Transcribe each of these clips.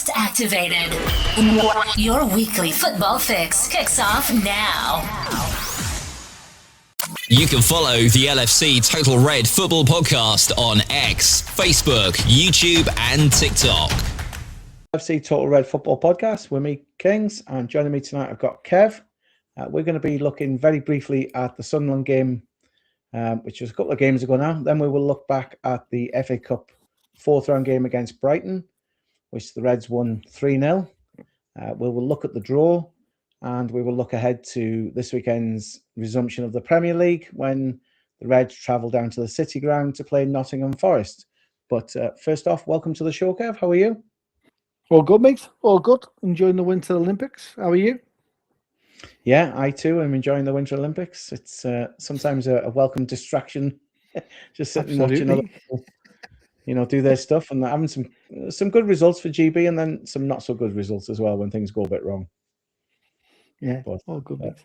just activated. Your weekly football fix kicks off now. You can follow the LFC Total Red Football Podcast on X, Facebook, YouTube and TikTok. LFC Total Red Football Podcast with me, Kings, and joining me tonight I've got Kev. We're going to be looking very briefly at the Sunderland game, which was a couple of games ago now. Then we will look back at the FA Cup fourth round game against Brighton, which the Reds won 3-0. We will look at the draw, and we will look ahead to this weekend's resumption of the Premier League when the Reds travel down to the City Ground to play Nottingham Forest. But first off, welcome to the show, Kev. How are you? All good, mate. All good. Enjoying the Winter Olympics. How are you? Yeah, I too am enjoying the Winter Olympics. It's sometimes a welcome distraction, just sitting watching other people, do their stuff, and having some good results for GB, and then some not so good results as well when things go a bit wrong. Yeah, all good, mate.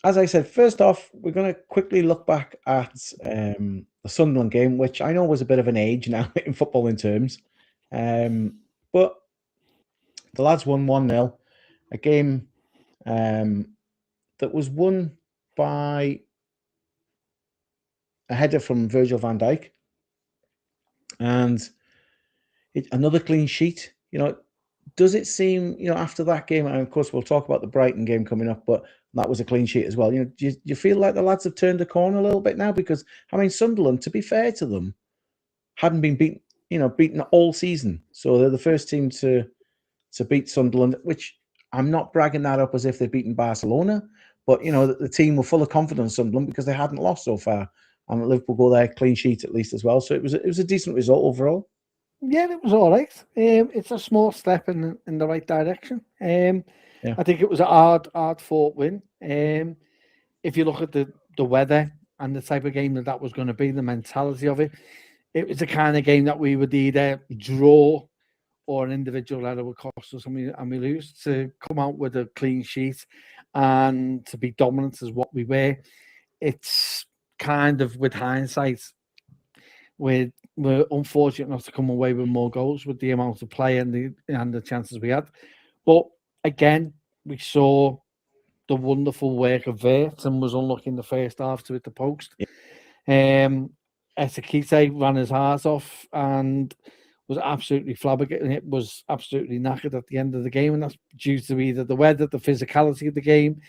As I said, first off, we're going to quickly look back at the Sunderland game, which I know was a bit of an age now in footballing terms, but the lads won 1-0. A game that was won by a header from Virgil van Djik, and another clean sheet. Does it seem, after that game, and of course we'll talk about the Brighton game coming up, but that was a clean sheet as well. Do you feel like the lads have turned a corner a little bit now? Because Sunderland, to be fair to them, hadn't been beaten all season, so they're the first team to beat Sunderland, which I'm not bragging that up as if they've beaten Barcelona, but the team were full of confidence, Sunderland, because they hadn't lost so far, and Liverpool go there clean sheet at least as well. So it was a decent result overall. Yeah, it was all right. It's a small step in the right direction. I think it was a hard fought win. If you look at the weather and the type of game that was going to be, the mentality of it, it was the kind of game that we would either draw or an individual error would cost us and we lose. To come out with a clean sheet and to be dominant as what we were, it's kind of, with hindsight, we're unfortunate not to come away with more goals with the amount of play and the chances we had. But again, we saw the wonderful work of Vert and was unlucky in the first half to hit the post. Esekite ran his heart off and was absolutely flabbergasted. It was absolutely knackered at the end of the game, and that's due to either the weather, the physicality of the game,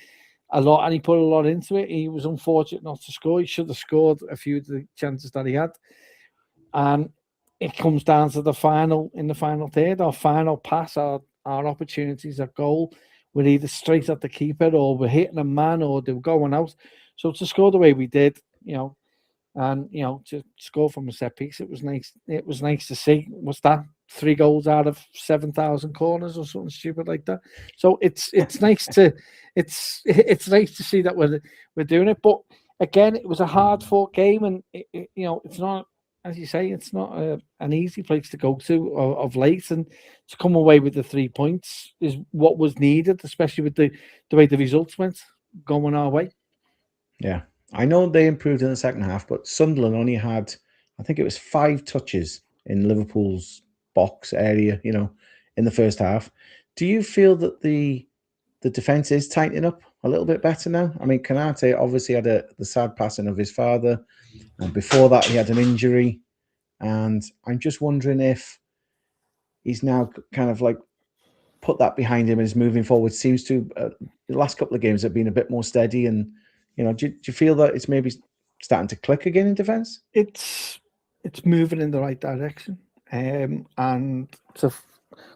and he put a lot into it. He was unfortunate not to score. He should have scored a few of the chances that he had. And it comes down to the final third, our final pass, our opportunities at goal were either straight at the keeper or we're hitting a man or they were going out. So to score the way we did, and to score from a set piece, it was nice. It was nice to see. What's that? 3 goals out of 7,000 corners or something stupid like that. So it's nice to it's nice to see that we're doing it. But again, it was a hard fought game, and it's not, as you say, it's not an easy place to go to of late. And to come away with the 3 points is what was needed, especially with the way the results went going our way. Yeah. I know they improved in the second half, but Sunderland only had, I think it was 5 touches in Liverpool's box area, in the first half. Do you feel that the defence is tightening up a little bit better now? Konate obviously had the sad passing of his father, and before that he had an injury, and I'm just wondering if he's now kind of like put that behind him and is moving forward. Seems to the last couple of games have been a bit more steady, and do you feel that it's maybe starting to click again in defence? It's moving in the right direction, and to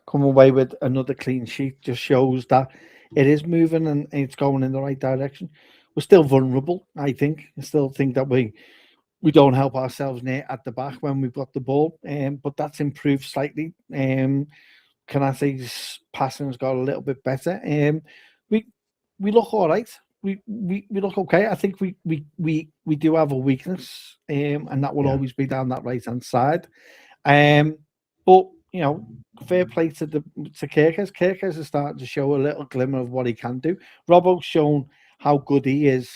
come away with another clean sheet just shows that it is moving and it's going in the right direction. We're still vulnerable, I think. I still think that we don't help ourselves near at the back when we've got the ball, but that's improved slightly. Kanate's passing has got a little bit better. We look all right. We look okay. I think we do have a weakness, and that will always be down that right hand side. But fair play to Kerkez. Kerkez is starting to show a little glimmer of what he can do. Robbo's shown how good he is,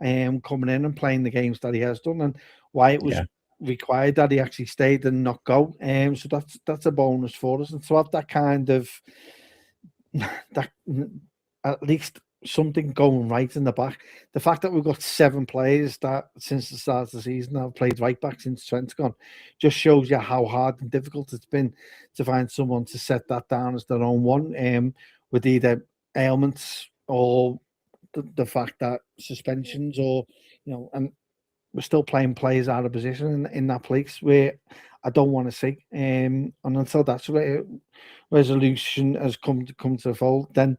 coming in and playing the games that he has done, and why it was required that he actually stayed and not go. So that's a bonus for us, and to have that kind of that at least something going right in the back. The fact that we've got 7 players that since the start of the season have played right back since Trent's gone just shows you how hard and difficult it's been to find someone to set that down as their own one, with either ailments or the fact that suspensions, or and we're still playing players out of position in that place where I don't want to see. And until that resolution has come to the fold, then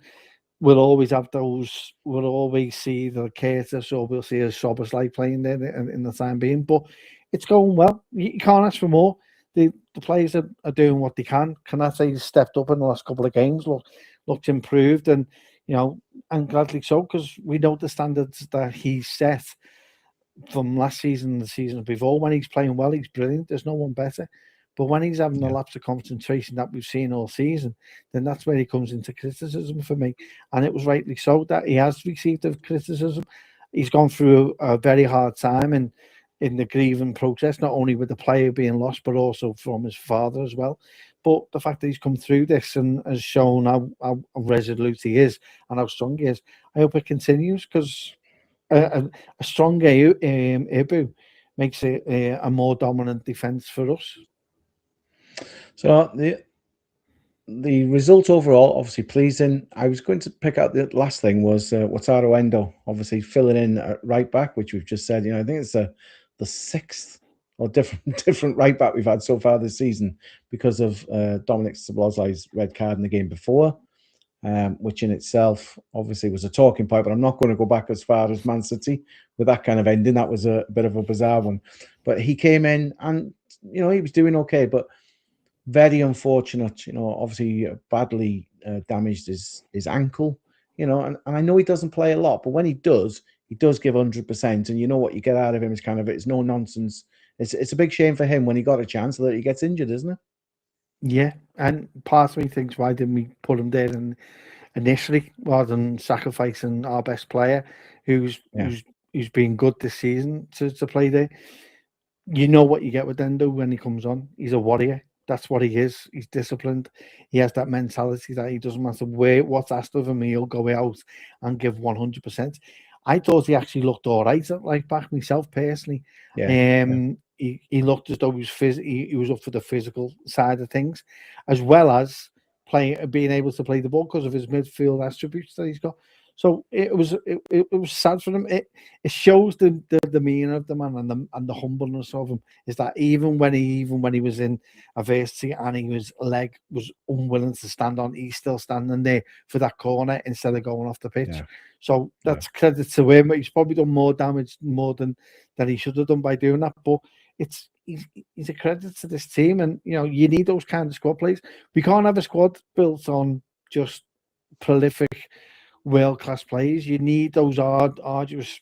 we'll always have those. We'll always see the Curtis, or we'll see a Szoboszlai playing there in the time being. But it's going well. You can't ask for more. The players are doing what they can. Can I say he's stepped up in the last couple of games? Looked improved, and and gladly so, because we know the standards that he set from last season and the season before. When he's playing well, he's brilliant. There's no one better. But when he's having a lapse of concentration that we've seen all season, then that's where he comes into criticism for me. And it was rightly so that he has received the criticism. He's gone through a very hard time in the grieving process, not only with the player being lost, but also from his father as well. But the fact that he's come through this and has shown how resolute he is and how strong he is, I hope it continues, because a stronger Ibu makes it a more dominant defence for us. So the result overall, obviously pleasing. I was going to pick out the last thing was Wataru Endo, obviously filling in at right back, which we've just said. I think it's the 6th or different right back we've had so far this season because of Dominik Szoboszlai's red card in the game before, which in itself obviously was a talking point. But I'm not going to go back as far as Man City with that kind of ending. That was a bit of a bizarre one. But he came in and he was doing okay, but very unfortunate. Obviously badly damaged his ankle. And I know he doesn't play a lot, but when he does give 100%. And what you get out of him is it's no nonsense. It's a big shame for him when he got a chance that he gets injured, isn't it? Yeah, and part of me thinks, why didn't we put him there initially rather than sacrificing our best player who's been good this season to play there? You know what you get with Endo when he comes on. He's a warrior. That's what he is. He's disciplined. He has that mentality that he doesn't matter what's asked of him, he'll go out and give 100%. I thought he actually looked all right at right back myself personally. He looked as though he was up for the physical side of things, as well as being able to play the ball because of his midfield attributes that he's got. So it was sad for him. It shows the demeanor of the man and the humbleness of him. Is that even when he was in adversity and his leg was unwilling to stand on, he's still standing there for that corner instead of going off the pitch. Yeah. So that's credit to him. He's probably done more damage than he should have done by doing that. But he's a credit to this team, and you need those kind of squad players. We can't have a squad built on just prolific world-class players. You need those arduous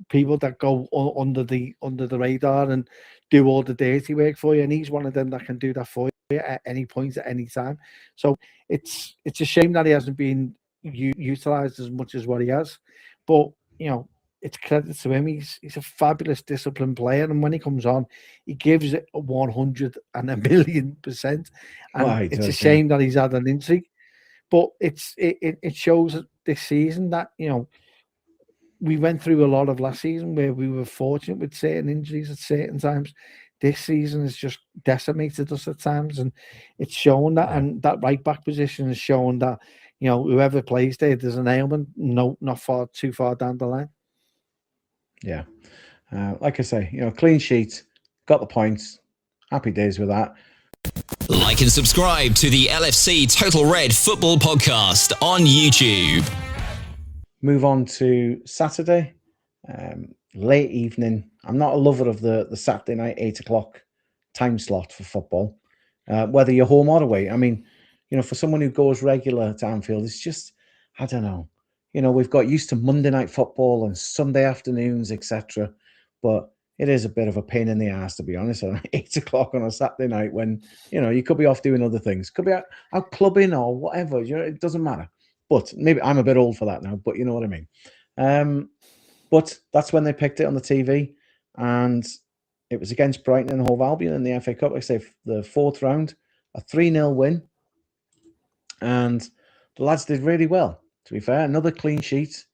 people that go under the radar and do all the dirty work for you, and he's one of them that can do that for you at any point, at any time. So it's a shame that he hasn't been utilised as much as what he has, but it's credit to him. He's a fabulous disciplined player, and when he comes on, he gives it 100 and a million%. And it's a shame that he's had an injury. But it shows this season that, we went through a lot of last season where we were fortunate with certain injuries at certain times. This season has just decimated us at times, and it's shown that. And that right back position has shown that, whoever plays there's an ailment, not too far down the line. Yeah. Like I say, clean sheet, got the points. Happy days with that. Like and subscribe to the LFC Total Red Football Podcast on YouTube. Move on to Saturday, late evening. I'm not a lover of the Saturday night 8 o'clock time slot for football, whether you're home or away. I mean, for someone who goes regular to Anfield, it's just, I don't know. We've got used to Monday night football and Sunday afternoons, etc. But it is a bit of a pain in the ass, to be honest, at 8 o'clock on a Saturday night when, you could be off doing other things. Could be out clubbing or whatever. It doesn't matter. But maybe I'm a bit old for that now, but you know what I mean. But that's when they picked it on the TV. And it was against Brighton and Hove Albion in the FA Cup. Like I say, the 4th round, a 3-0 win. And the lads did really well, to be fair. Another clean sheet.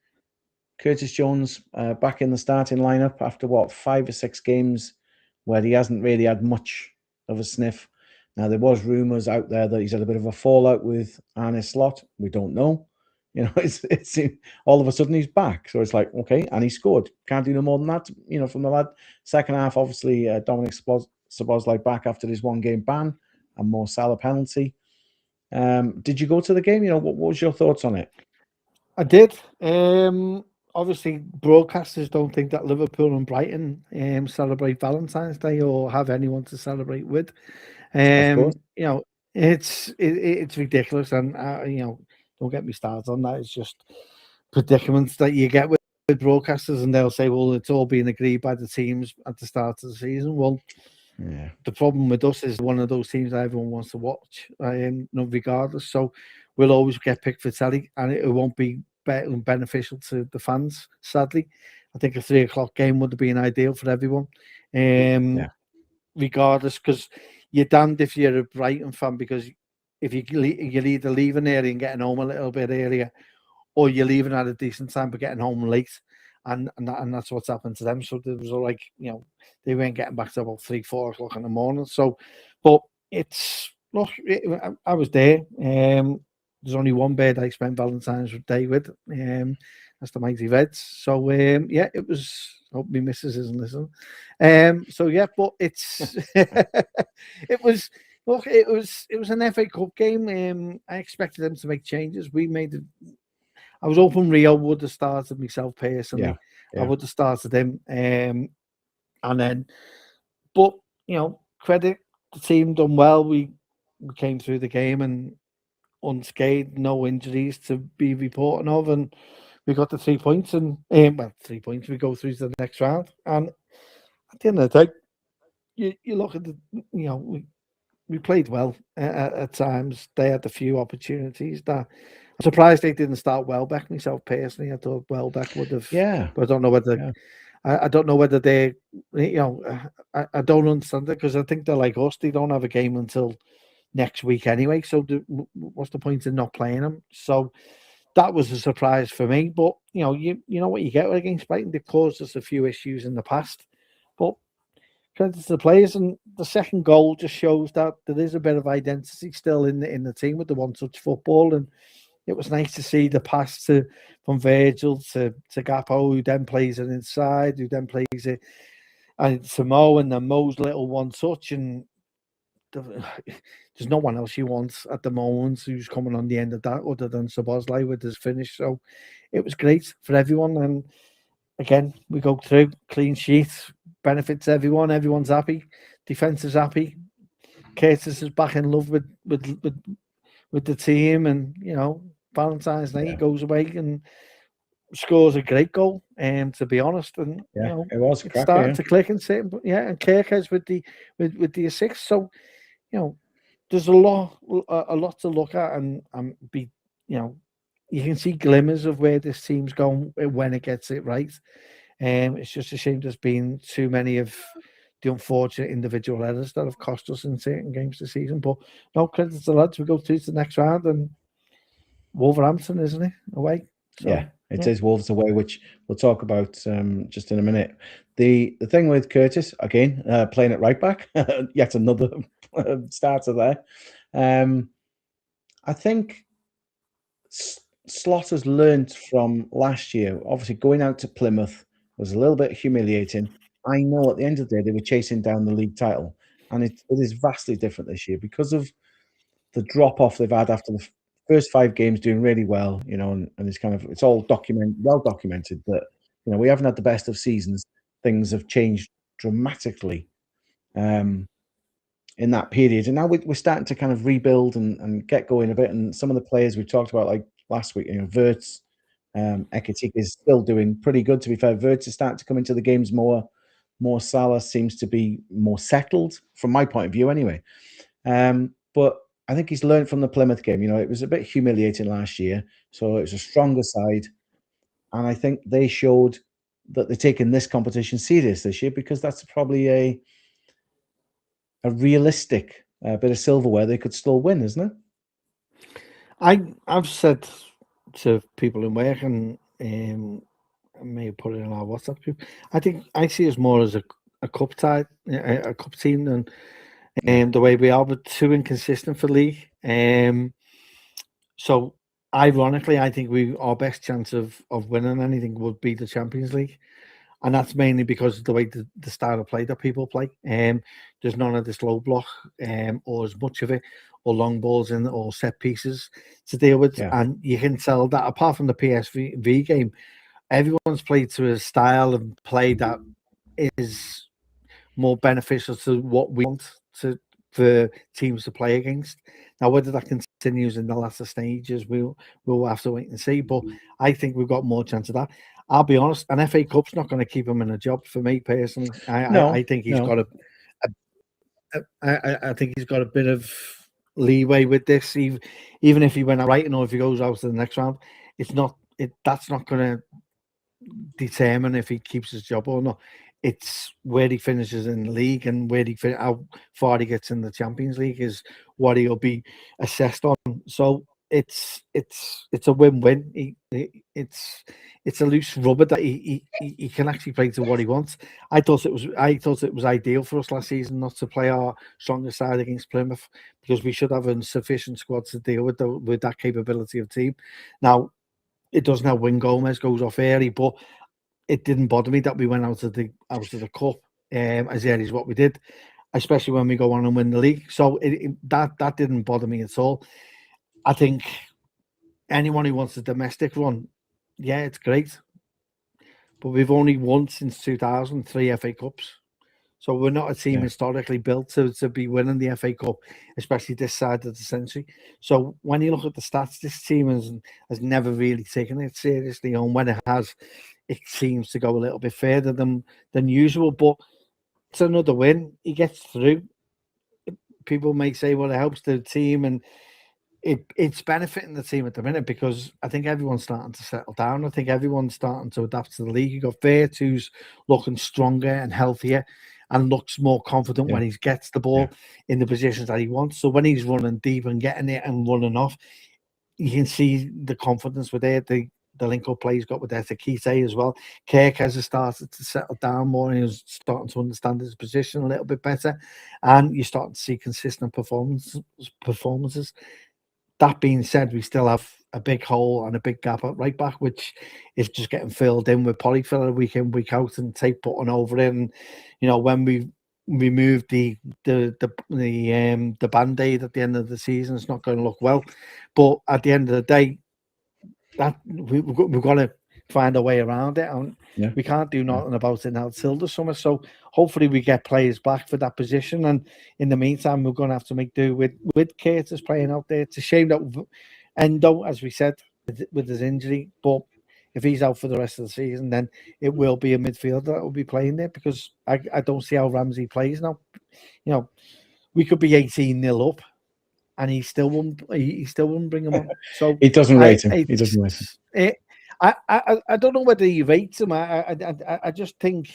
Curtis Jones back in the starting lineup after, 5 or 6 games where he hasn't really had much of a sniff. Now, there was rumours out there that he's had a bit of a fallout with Arne Slot. We don't know. It's all of a sudden he's back. So it's like, okay, and he scored. Can't do no more than that, from the lad. Second half, obviously, Dominik Szoboszlai back after his 1-game ban and more Salah penalty. Did you go to the game? What was your thoughts on it? I did. Obviously, broadcasters don't think that Liverpool and Brighton celebrate Valentine's Day or have anyone to celebrate with. It's ridiculous, and don't get me started on that. It's just predicaments that you get with broadcasters, and they'll say, "Well, it's all been agreed by the teams at the start of the season." Well, yeah. The problem with us is one of those teams that everyone wants to watch, regardless. So we'll always get picked for telly, and it won't be beneficial to the fans. Sadly, I think a 3:00 game would have been ideal for everyone, regardless, because you're damned if you're a Brighton fan, because if you're either leaving early and getting home a little bit earlier, or you're leaving at a decent time but getting home late, and that's what's happened to them. So there was they weren't getting back to about 3-4 o'clock in the morning. So, but I was there. There's only one bird I spent Valentine's Day with. That's the Mighty Reds. So it was. Hope my missus isn't listening. But it's it was. Look, it was an FA Cup game. I expected them to make changes. We made it. I was hoping Rio would have started myself personally. Yeah. I would have started him. And then, but credit the team, done well. We came through the game and unscathed, no injuries to be reporting of, and we got the 3 points. And 3 points, we go through to the next round. And at the end of the day, you look at we played well at times. They had a few opportunities that I'm surprised they didn't start Welbeck. Myself personally, I thought Welbeck would have. Yeah, but I don't know whether. Yeah. I don't know whether they, I don't understand it, because I think they're like us. They don't have a game until next week anyway. So what's the point in not playing them? So that was a surprise for me. But you know what you get against Brighton. They've caused us a few issues in the past. But credit to the players, and the second goal just shows that there is a bit of identity still in the team with the one-touch football. And it was nice to see the pass from Virgil to Gakpo, who then plays it inside, who then plays it to Mo, and then Mo's little one-touch. And there's no one else you want at the moment who's coming on the end of that other than Szoboszlai with his finish. So it was great for everyone. And again, we go through clean sheet, benefits everyone. Everyone's happy. Defense is happy. Curtis is back in love with the team, and Valentine's night he goes away and scores a great goal. To be honest, and it was it's starting to click and say, and Kirkhead's with the assist. So there's a lot to look at, and be you can see glimmers of where this team's going when it gets it right. It's just a shame there's been too many of the unfortunate individual errors that have cost us in certain games this season. But no, credit to the lads. We go through to the next round, and Wolverhampton, isn't it, away? So, it is Wolves away, which we'll talk about just in a minute. The thing with Curtis, again, playing it right back, yet another starter there. I think Slot has learnt from last year. Obviously, going out to Plymouth was a little bit humiliating. I know at the end of the day, they were chasing down the league title, and it is vastly different this year because of the drop-off they've had after the first 5 games doing really well, and it's all well documented that, we haven't had the best of seasons. Things have changed dramatically in that period. And now we're starting to kind of rebuild and get going a bit. And some of the players we talked about, like last week, Wirtz, Ekitike is still doing pretty good, to be fair. Wirtz is starting to come into the games more. Salah seems to be more settled, from my point of view anyway. But I think he's learned from the Plymouth game. It was a bit humiliating last year, so it was a stronger side. And I think they showed that they're taking this competition serious this year, because that's probably a realistic bit of silverware they could still win, isn't it? I've said to people in work, and I may have put it in our WhatsApp group, I think I see us more as a cup tie, a cup team than the way we are, but too inconsistent for league. So ironically, I think our best chance of winning anything would be the Champions League. And that's mainly because of the way the style of play that people play. There's none of this low block or as much of it, or long balls in, or set pieces to deal with. Yeah. And you can tell that apart from the PSV game, everyone's played to a style of play that is more beneficial to what we want for teams to play against. Now, whether that continues in the latter stages, we'll have to wait and see. But I think we've got more chance of that. I'll be honest, an FA Cup's not going to keep him in a job for me personally. I think he's got I think he's got a bit of leeway with this. Even if he went out Brighton, or if he goes out to the next round, that's not going to determine if he keeps his job or not. It's where he finishes in the league, and how far he gets in the Champions League is what he'll be assessed on. So it's a win-win. It's a loose rubber that he can actually play to what he wants. I thought it was ideal for us last season not to play our strongest side against Plymouth, because we should have a sufficient squad to deal with that capability of team. Now, it doesn't have when Gomez goes off early, but it didn't bother me that we went out of the cup as early as what we did, especially when we go on and win the league. So that didn't bother me at all. I think anyone who wants a domestic run, yeah, it's great. But we've only won since 2003 FA Cups. So we're not a team historically built to be winning the FA Cup, especially this side of the century. So when you look at the stats, this team has never really taken it seriously. And when it has, it seems to go a little bit further than usual. But it's another win. He gets through. People may say, well, it helps the team, and it's benefiting the team at the minute, because I think everyone's starting to settle down. I think everyone's starting to adapt to the league. You got Vert, who's looking stronger and healthier and looks more confident when he gets the ball in the positions that he wants. So when he's running deep and getting it and running off, you can see the confidence with it. The link-up play he's got with Etikite as well. Kirk has started to settle down more, and he's starting to understand his position a little bit better. And you're starting to see consistent performances. That being said, we still have a big hole and a big gap at right back, which is just getting filled in with polyfiller week in, week out, and tape putting over it. And when we remove the band-aid at the end of the season, it's not going to look well. But at the end of the day, that we've got to find a way around it, and we can't do nothing about it now till the summer. So hopefully we get players back for that position, and in the meantime we're going to have to make do with Curtis playing out there. It's a shame that Endo, as we said, with his injury, but if he's out for the rest of the season, then it will be a midfielder that will be playing there, because I don't see how Ramsey plays now. We could be 18-0 up, and he still won't bring him on. So he doesn't rate him. He doesn't rate him. I don't know whether he rates him. I just think,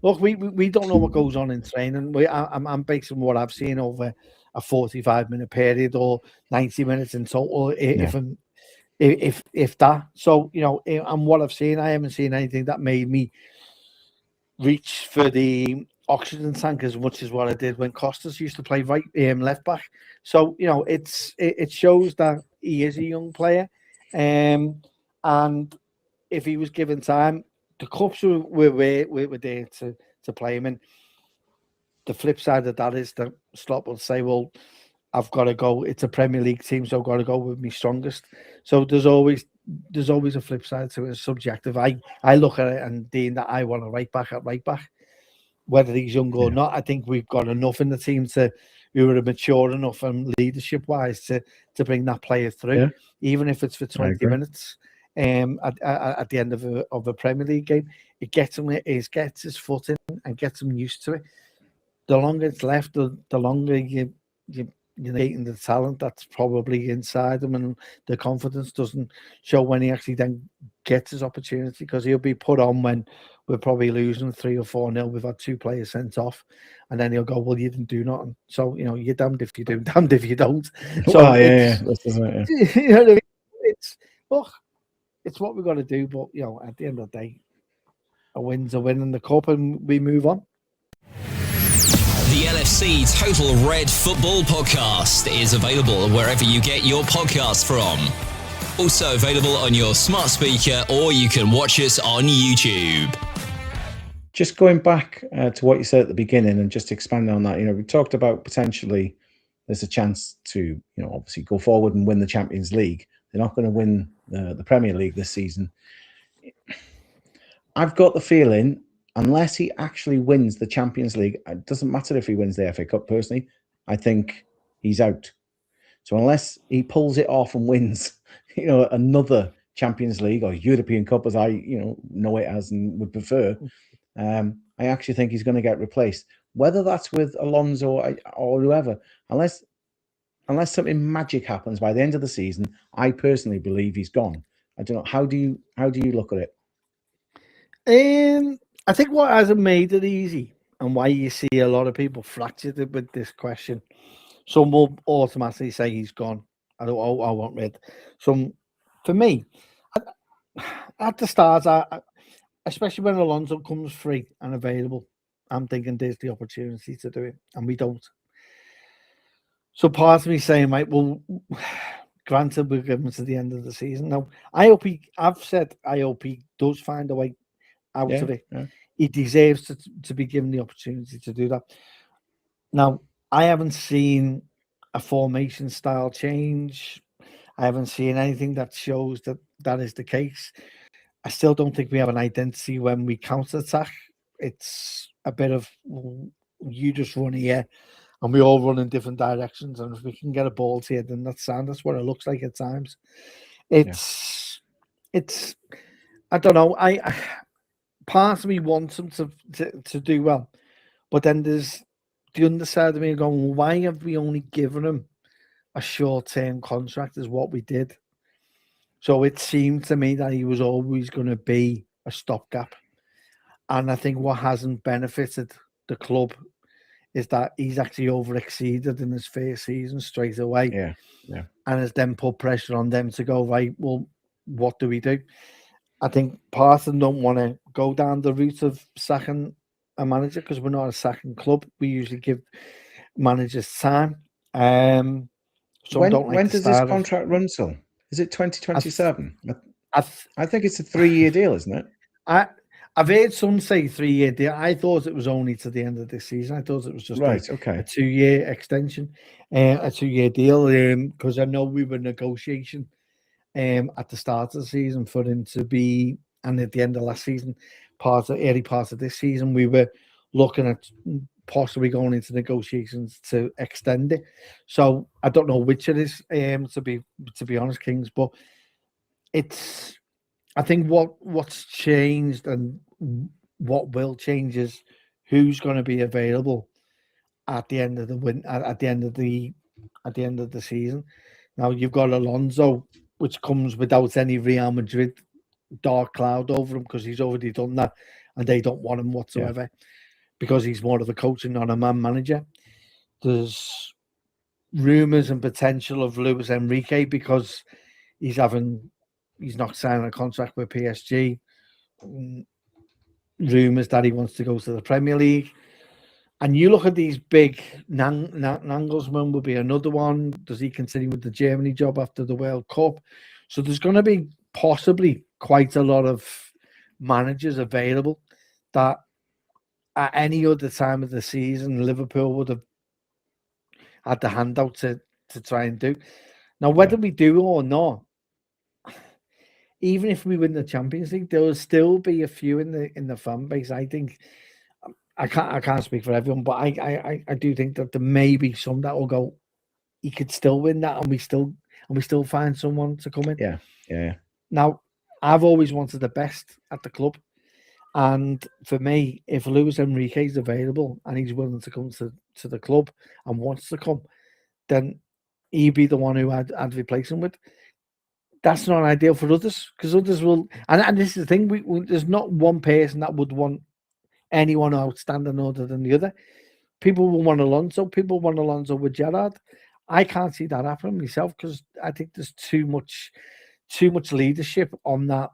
look, we don't know what goes on in training. I'm basing what I've seen over a 45-minute period or 90 minutes in total, if that. So and what I've seen, I haven't seen anything that made me reach for the oxygen tank as much as what I did when Costas used to play left back. So it shows that he is a young player, and if he was given time, the cups were there to play him in. The flip side of that is that Slot will say, well, I've got to go. It's a Premier League team, so I've got to go with me strongest. So there's always a flip side to it. It's subjective. I look at it and deem that I want a right back at right back. Whether he's young or not, I think we've got enough in the team who are mature enough and leadership-wise to bring that player through, even if it's for 20 minutes. At the end of a Premier League game, it gets his foot in and gets him used to it. The longer it's left, the longer you're getting the talent that's probably inside him, and the confidence doesn't show when he actually then gets his opportunity, because he'll be put on when we're probably losing 3 or 4-0. We've had 2 players sent off, and then he'll go, well, you didn't do nothing. So, you're damned if you do, damned if you don't. So This is it, you know what I mean? It's what we've got to do. But, at the end of the day, a win's a win in the cup, and we move on. The LFC Total Red Football Podcast is available wherever you get your podcasts from. Also available on your smart speaker, or you can watch us on YouTube. Just going back to what you said at the beginning and just expanding on that, we talked about potentially there's a chance to, obviously go forward and win the Champions League. They're not going to win the Premier League this season. I've got the feeling, unless he actually wins the Champions League, it doesn't matter if he wins the FA Cup, personally, I think he's out. So unless he pulls it off and wins, another Champions League or European Cup, as I, know it as and would prefer, I actually think he's going to get replaced. Whether that's with Alonso or whoever, unless something magic happens by the end of the season, I personally believe he's gone. I don't know. How do you look at it? I think what hasn't made it easy, and why you see a lot of people fractured with this question, some will automatically say he's gone. I want rid. Some, for me, at the start, especially when Alonso comes free and available, I'm thinking there's the opportunity to do it, and we don't. So part of me saying, right, well, granted, we'll give him to the end of the season. Now, I hope he does find a way out of it. Yeah. He deserves to be given the opportunity to do that. Now, I haven't seen a formation style change. I haven't seen anything that shows that is the case. I still don't think we have an identity when we counter-attack. It's a bit of, you just run here and we all run in different directions. And if we can get a ball to you, then that's what it looks like at times. It's I don't know. Part of me wants him to do well. But then there's the underside of me going, why have we only given him a short-term contract as what we did? So it seemed to me that he was always going to be a stopgap. And I think what hasn't benefited the club is that he's actually over-exceeded in his first season straight away. Yeah. And has then put pressure on them to go, right, well, what do we do? I think part of them don't want to go down the route of sacking a manager, because we're not a sacking club. We usually give managers time. When does this contract run till? Is it 2027? I think it's a 3-year deal, isn't it? I've heard some say 3-year deal. I thought it was only to the end of this season. I thought it was just a 2-year extension, a 2-year deal, because I know we were negotiating at the start of the season for him to be, and at the end of last season, early part of this season, we were looking at possibly going into negotiations to extend it. So I don't know which it is, to be honest, Kings, but I think what's changed and what will change is who's going to be available at the end of the season. Now you've got Alonso, which comes without any Real Madrid dark cloud over him, because he's already done that and they don't want him whatsoever, because he's more of a coach and not a man manager. There's rumours and potential of Luis Enrique, because he's not signing a contract with PSG. Rumours that he wants to go to the Premier League. And you look at these big, Nagelsmann will be another one. Does he continue with the Germany job after the World Cup? So there's going to be possibly quite a lot of managers available that at any other time of the season, Liverpool would have had the handout to try and do. Now, whether we do or not, even if we win the Champions League, there will still be a few in the fan base. I think I can't speak for everyone, but I do think that there may be some that will go, he could still win that, and we still find someone to come in. Yeah. Now, I've always wanted the best at the club, and for me, if Luis Enrique is available and he's willing to come to the club and wants to come, then he'd be the one who I'd replace him with. that's not ideal for others, because others will. And this is the thing: there's not one person that would want anyone outstanding other than the other. People will want Alonso. People want Alonso with Gerrard. I can't see that happening myself, because I think there's too much leadership on that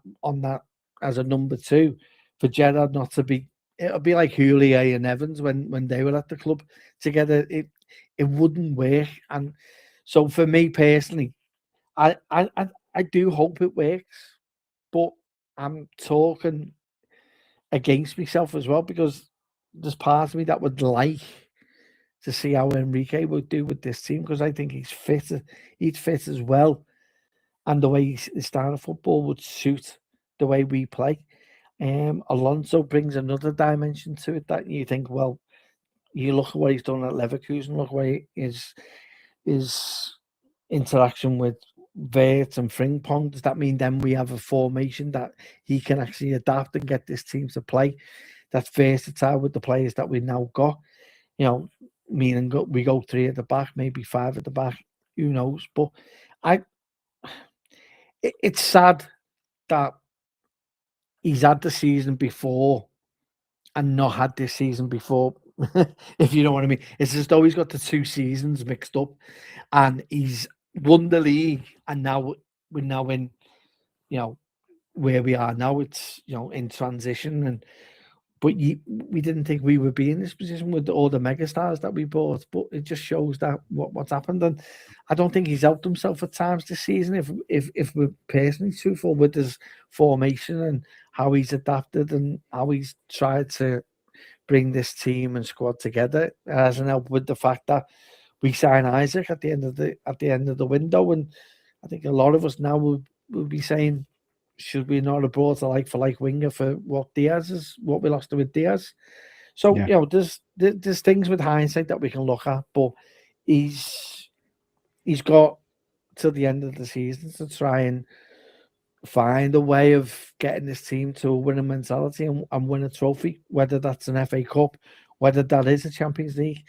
as a number two for Gerrard not to be. It'll be like Houllier and Evans when they were at the club together. It wouldn't work. And so for me personally, I do hope it works, but I'm talking against myself as well, because there's part of me that would like to see how Enrique would do with this team, because I think he's fit as well, and the way his style of football would suit the way we play. Alonso brings another dimension to it that you think, well, you look at what he's done at Leverkusen, look where his interaction with Vert and Frimpong. Does that mean then we have a formation that he can actually adapt and get this team to play that's versatile with the players that we've now got? You know, meaning we go 3 at the back, maybe 5 at the back, who knows? But it's sad that he's had the season before and not had this season before, if you know what I mean. It's as though he's got the 2 seasons mixed up, and he's won the league, and now we're now in, you know, where we are now. It's, you know, in transition, but we didn't think we would be in this position with all the megastars that we bought. But it just shows that what's happened, and I don't think he's helped himself at times this season. If we're personally truthful with his formation and how he's adapted and how he's tried to bring this team and squad together, it hasn't helped with the fact that we sign Isaac at the end of the window, and I think a lot of us now will be saying, should we not have brought a like-for-like winger for what we lost with Diaz? So, you know, there's things with hindsight that we can look at, but he's got till the end of the season to try and find a way of getting this team to a winning mentality and win a trophy, whether that's an FA Cup, whether that is a Champions League.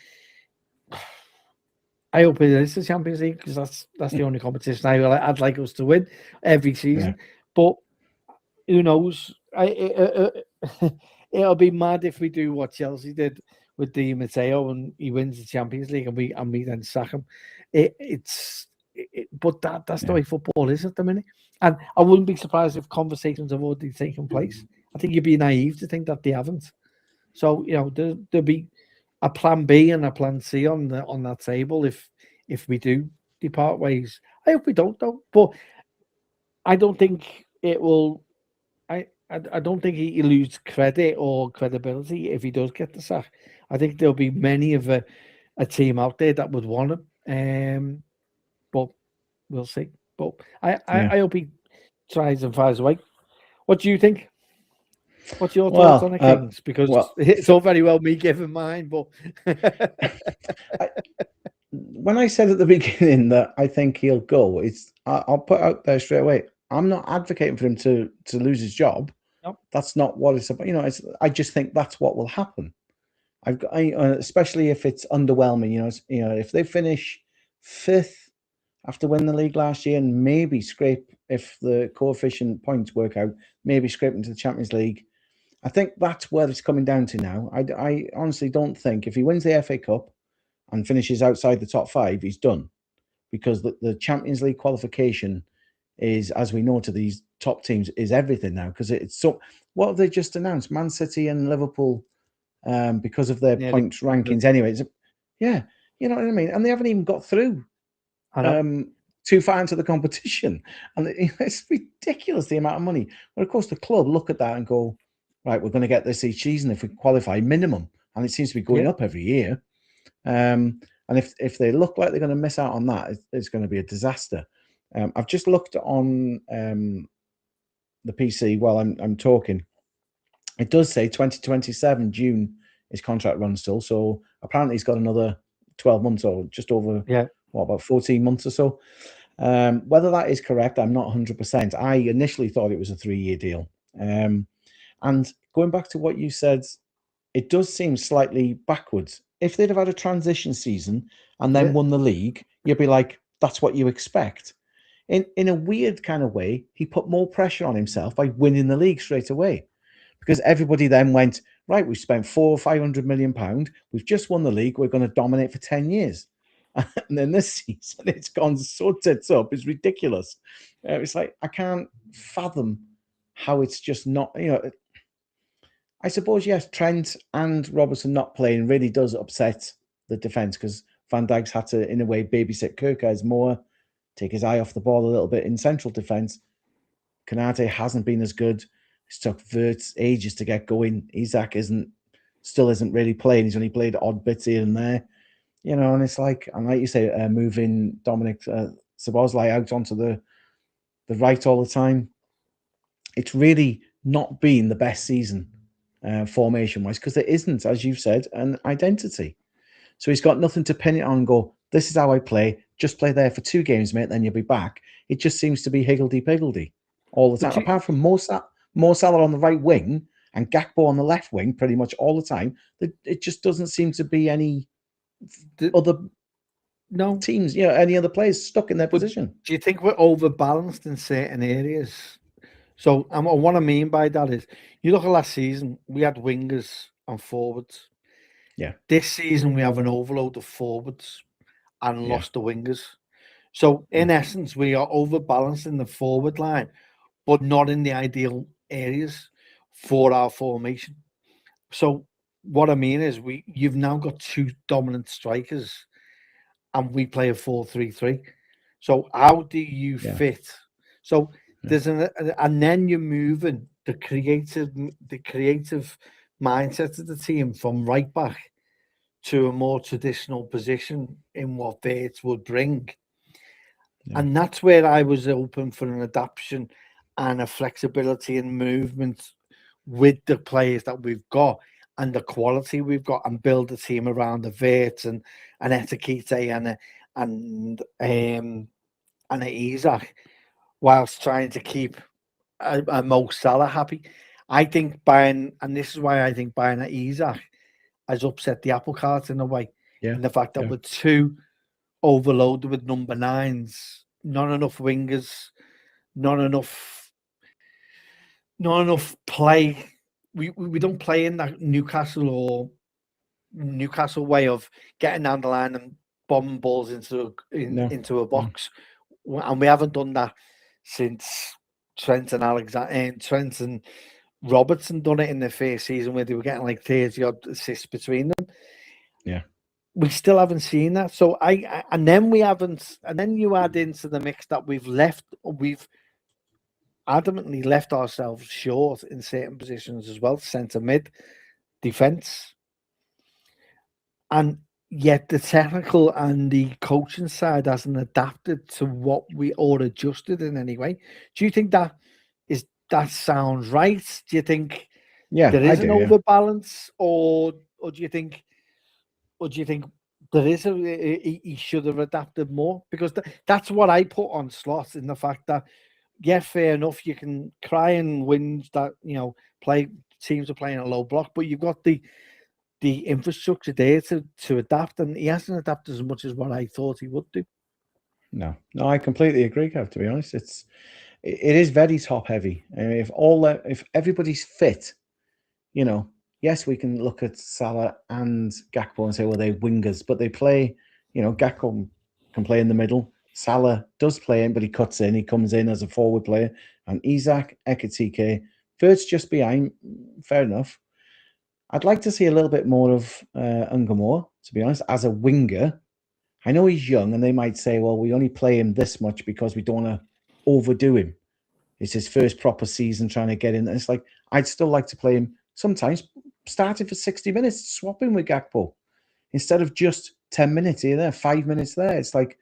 I hope it is the Champions League, because that's the only competition I'd like us to win every season. Yeah. But who knows? It'll be mad if we do what Chelsea did with Di Matteo and he wins the Champions League and we then sack him. But that's the way football is at the minute. And I wouldn't be surprised if conversations have already taken place. I think you'd be naive to think that they haven't. So, you know, there'll be a plan B and a plan C on that table if we do depart ways. I hope we don't, though. But I don't think it will. I don't think he lose credit or credibility if he does get the sack. I think there'll be many of a team out there that would want him. But we'll see. But I hope he tries and finds a way. What do you think? What's your thoughts on the Kings? Because it's all very well me giving mine, but when I said at the beginning that I think he'll go, I'll put out there straight away. I'm not advocating for him to lose his job. Nope. That's not what it's about. You know, I just think that's what will happen. Especially if it's underwhelming. You know, if they finish 5th after winning the league last year and maybe scrape, if the coefficient points work out, maybe scrape into the Champions League. I think that's where it's coming down to now. I honestly don't think if he wins the FA Cup and finishes outside the top 5, he's done, because the Champions League qualification is, as we know, to these top teams is everything now, because it's so. What have they just announced? Man City and Liverpool, because of their points rankings. Anyway, you know what I mean. And they haven't even got through too far into the competition, and it's ridiculous the amount of money. But of course, the club look at that and go, right, we're going to get this each season if we qualify minimum, and it seems to be going up every year. And if they look like they're going to miss out on that, it's going to be a disaster. I've just looked on the PC while I'm talking. It does say 2027 June his contract runs still, so apparently he's got another 12 months or just over, about 14 months or so. Whether that is correct, I'm not 100%. I initially thought it was a 3-year deal. And going back to what you said, it does seem slightly backwards. If they'd have had a transition season and then won the league, you'd be like, that's what you expect. in a weird kind of way, he put more pressure on himself by winning the league straight away, because everybody then went, right, we've spent £400 or £500 million. We've just won the league. We're going to dominate for 10 years. And then this season, it's gone so tits up. It's ridiculous. It's like, I can't fathom how it's just not, I suppose, yes, Trent and Robertson not playing really does upset the defence, because Van Dijk's had to, in a way, babysit Kerkers more, take his eye off the ball a little bit in central defence. Konate hasn't been as good. It's took Wirtz ages to get going. Isak still isn't really playing. He's only played odd bits here and there, and it's like, and like you say, moving Dominik Szoboszlai out onto the right all the time. It's really not been the best season formation-wise, because there isn't, as you've said, an identity. So he's got nothing to pin it on and go, this is how I play. Just play there for 2 games, mate, then you'll be back. It just seems to be higgledy-piggledy all the time. Apart from Mo Salah on the right wing and Gakpo on the left wing pretty much all the time, it just doesn't seem to be any other teams, any other players stuck in their position. Do you think we're overbalanced in certain areas? So what I mean by that is, you look at last season, we had wingers and forwards. Yeah. This season, we have an overload of forwards and lost the wingers. So, in essence, we are overbalanced in the forward line, but not in the ideal areas for our formation. So, what I mean is, you've now got 2 dominant strikers, and we play a 4-3-3. So, how do you fit? So, there's and then you're moving the creative mindset of the team from right back to a more traditional position in what Wirtz would bring. Yeah. And that's where I was open for an adaptation and a flexibility and movement with the players that we've got and the quality we've got, and build a team around the Wirtz and Etikite and a Isak, whilst trying to keep a Mo Salah happy. I think buying a Isak has upset the apple cart in a way. Yeah. And the fact that we're too overloaded with number 9s, not enough wingers, not enough play. We don't play in that Newcastle way of getting down the line and bombing balls into a box. And we haven't done that since Trent and Robertson done it in their first season, where they were getting like 30 odd assists between them. Yeah, we still haven't seen that. So and then you add into the mix that we've adamantly left ourselves short in certain positions as well, centre mid, defence, and yet the technical and the coaching side hasn't adapted to what we or adjusted in any way. Do you think that sounds right? Do you think there is an overbalance, or do you think there is he should have adapted more? Because that's what I put on Slot, in the fact that, fair enough, you can cry and whinge that teams are playing a low block, but you've got the infrastructure there to adapt, and he hasn't adapted as much as what I thought he would do. No, I completely agree, Kev, to be honest. It is very top heavy. I mean, if everybody's fit, yes, we can look at Salah and Gakpo and say, well, they're wingers, but they play, Gakpo can play in the middle. Salah does play in, but he cuts in. He comes in as a forward player. And Isak, Etikite, Wirtz just behind. Fair enough. I'd like to see a little bit more of Ungamore, to be honest, as a winger. I know he's young, and they might say, well, we only play him this much because we don't want to overdo him. It's his first proper season trying to get in. And it's like, I'd still like to play him sometimes, starting for 60 minutes, swap him with Gakpo, instead of just 10 minutes here, there, 5 minutes there. It's like,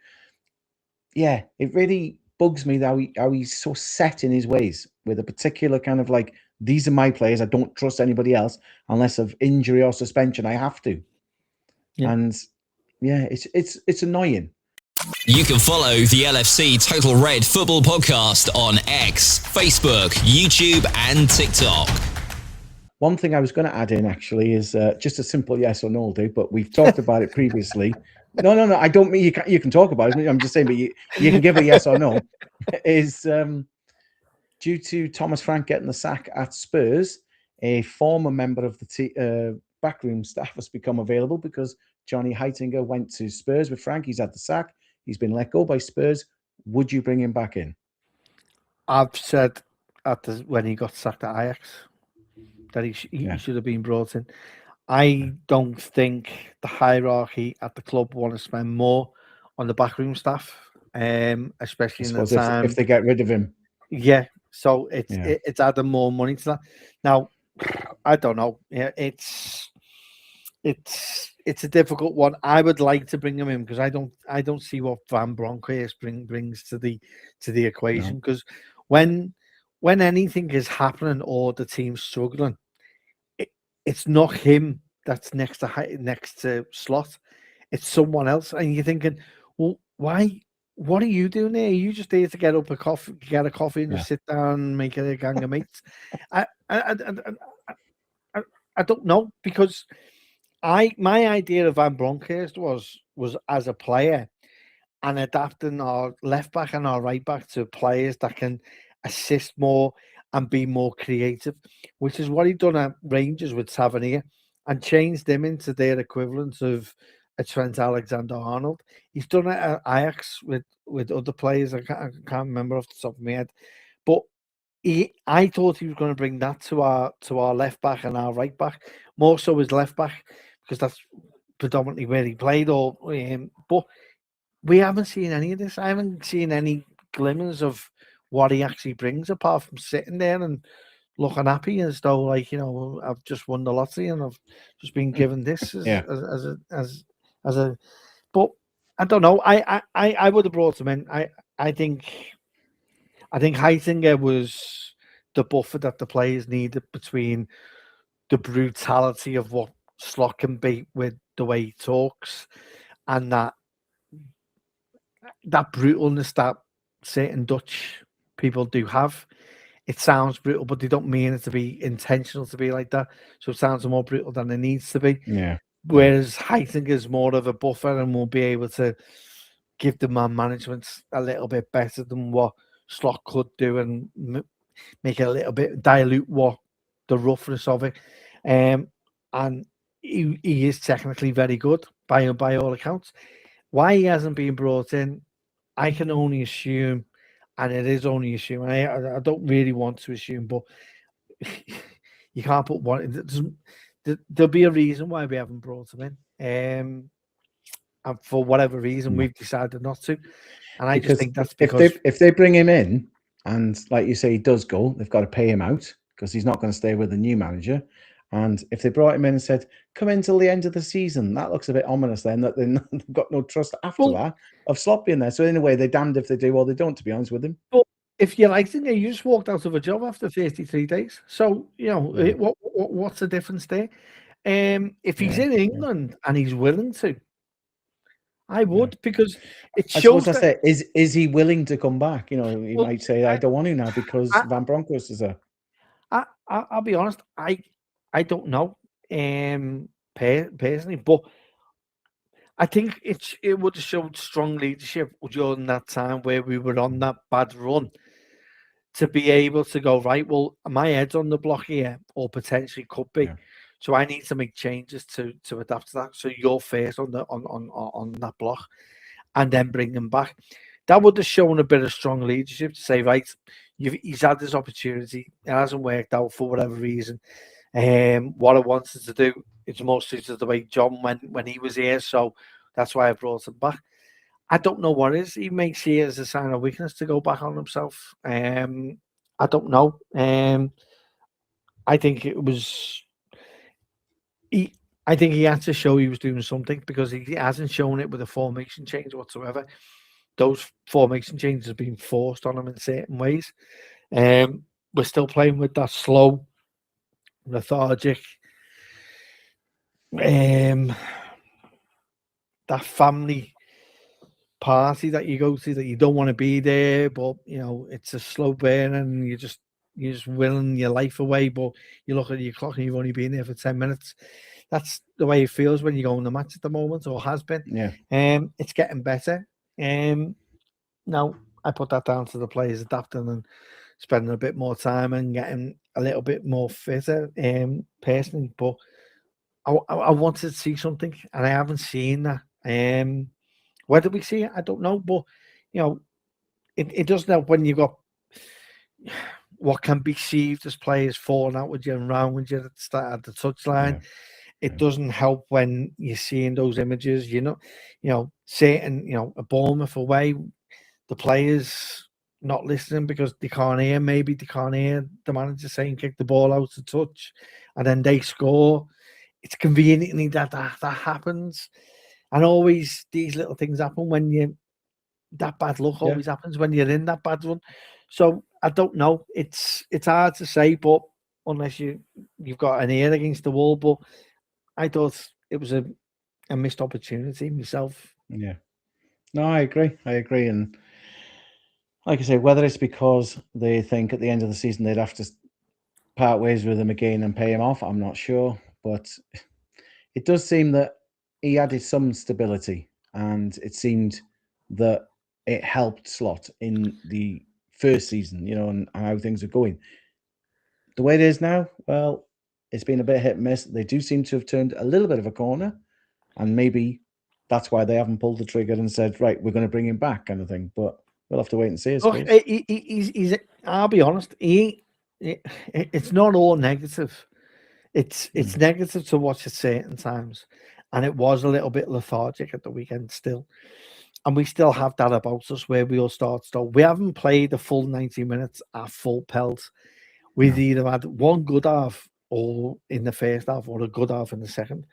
it really bugs me that how he's so set in his ways, with a particular kind of like, these are my players, I don't trust anybody else unless of injury or suspension, I have to. Yeah. And it's annoying. You can follow the LFC Total Red Football Podcast on X, Facebook, YouTube and TikTok. One thing I was going to add in, actually, is just a simple yes or no, dude, but we've talked about it previously. No. I don't mean you can talk about it. I'm just saying, but you can give a yes or no. Is due to Thomas Frank getting the sack at Spurs, a former member of the backroom staff has become available because Johnny Heitinger went to Spurs with Frank. He's had the sack. He's been let go by Spurs. Would you bring him back in? I've said when he got sacked at Ajax that he should have been brought in. I don't think the hierarchy at the club want to spend more on the backroom staff, especially in the time if they get rid of him. Yeah, so it's adding more money to that. Now, I don't know. Yeah, it's a difficult one. I would like to bring him in because I don't see what Van Bronckhorst brings to the equation. Because when anything is happening or the team's struggling, it's not him that's next to Slot. It's someone else, and you're thinking, well, why? What are you doing there? Are you just there to get a coffee, and just sit down and make it a gang of mates? I don't know, because my idea of Van Bronckhorst was as a player and adapting our left back and our right back to players that can assist more and be more creative, which is what he done at Rangers with Tavernier and changed them into their equivalent of a Trent Alexander-Arnold. He's done it at Ajax with other players. I can't remember off the top of my head, but I thought he was going to bring that to our left back and our right back, more so his left back, because that's predominantly where he played. But we haven't seen any of this. I haven't seen any glimmers of what he actually brings, apart from sitting there and looking happy as though, like, I've just won the lottery and I've just been given this as a. But I don't know. I would have brought him in. I think Heitinger was the buffer that the players needed between the brutality of what Slot can be with the way he talks and that brutalness that certain Dutch people do have. It sounds brutal, but they don't mean it to be intentional to be like that. So it sounds more brutal than it needs to be. Yeah. Whereas Heitinger is more of a buffer and will be able to give the man management a little bit better than what Slot could do and make it a little bit, dilute what the roughness of it. And he is technically very good by all accounts. Why he hasn't been brought in, I can only assume, and it is only assume. I don't really want to assume, but you can't put one. There'll be a reason why we haven't brought him in. And for whatever reason, we've decided not to. And I just think that's because if they bring him in, and like you say, he does go, they've got to pay him out because he's not going to stay with the new manager. And if they brought him in and said, come in till the end of the season, that looks a bit ominous then, that they've got no trust after that of Slot being there. So in a way, they're damned if they do or they don't, to be honest with him. But if you like it, you just walked out of a job after 33 days. So, what's the difference there? If he's in England and he's willing to, I would, because it shows that... Is he willing to come back? He might say, I don't want to now because Van Bronckhorst is there. I'll be honest, I don't know personally, but I think it would have showed strong leadership during that time where we were on that bad run to be able to go, right, well, my head's on the block here, or potentially could be. Yeah. So I need to make changes to adapt to that. So you're first on that block, and then bring them back. That would have shown a bit of strong leadership to say, right, he's had this opportunity, it hasn't worked out for whatever reason. What I wanted to do, it's more suited the way John when he was here, so that's why I brought him back. I don't know what it is. He may see it as a sign of weakness to go back on himself. I don't know. I think it was. I think he had to show he was doing something because he hasn't shown it with a formation change whatsoever. Those formation changes have been forced on him in certain ways. We're still playing with that slow, lethargic, that family party that you go to that you don't want to be there, but it's a slow burn and you're just willing your life away, but you look at your clock and you've only been there for 10 minutes. That's the way it feels when you go in the match at the moment, or has been. Yeah. It's getting better. Now I put that down to the players adapting and spending a bit more time and getting a little bit more fitter. Personally, but I wanted to see something, and I haven't seen that. Whether we see it, I don't know. But it doesn't help when you got what can be perceived as players falling out with you and round with you at the touchline. Yeah. It doesn't help when you're seeing those images. Saying a Bournemouth away, the players not listening because they can't hear. Maybe they can't hear the manager saying kick the ball out to touch, and then they score. It's conveniently that happens, and always these little things happen when that bad luck always happens when you're in that bad one. So I don't know. It's hard to say, but unless you've got an ear against the wall. But I thought it was a missed opportunity myself. Yeah. No, I agree. And like I say, whether it's because they think at the end of the season they'd have to part ways with him again and pay him off, I'm not sure. But it does seem that he added some stability, and it seemed that it helped Slot in the first season, and how things are going. The way it is now, well, it's been a bit hit and miss. They do seem to have turned a little bit of a corner, and maybe that's why they haven't pulled the trigger and said, right, we're going to bring him back, kind of thing. But we'll have to wait and see. Look, he's I'll be honest, it's not all negative. It's negative to watch at certain times, and it was a little bit lethargic at the weekend still. And we still have that about us where we all start. We haven't played a full 90 minutes at full pelt. We've either had one good half or in the first half or a good half in the second.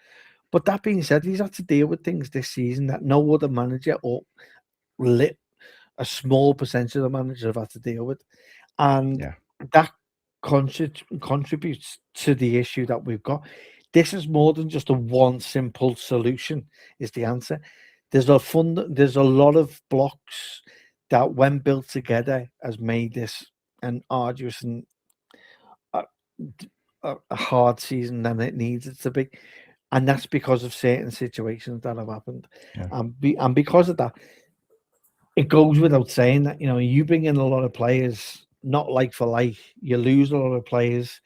But that being said, he's had to deal with things this season that no other manager or a small percentage of the managers have had to deal with. And that contributes to the issue that we've got. This is more than just a one simple solution is the answer. There's a lot of blocks that, when built together, has made this an arduous and a hard season than it needs it to be, and that's because of certain situations that have happened. And because of that, it goes without saying that you bring in a lot of players, not like for like. You lose a lot of players.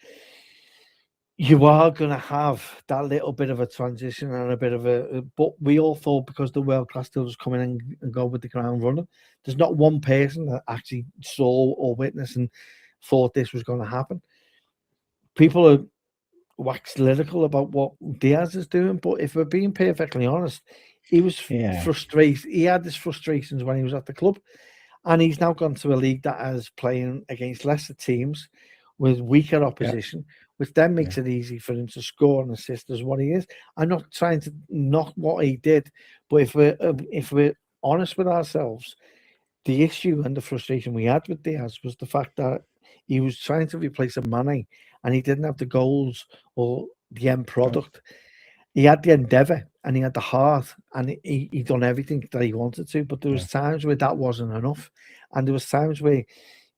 You are going to have that little bit of a transition and a bit of but we all thought because the world class still was coming in and go with the ground running. There's not one person that actually saw or witnessed and thought this was going to happen. People are wax lyrical about what Diaz is doing, but if we're being perfectly honest, he was frustrated. He had his frustrations when he was at the club, and he's now gone to a league that is playing against lesser teams with weaker opposition, which then makes it easy for him to score and assist as what he is. I'm not trying to knock what he did, but if we're honest with ourselves, the issue and the frustration we had with Diaz was the fact that he was trying to replace a Mane, and he didn't have the goals or the end product. He had the endeavour and he had the heart, and he done everything that he wanted to, but there was times where that wasn't enough, and there was times where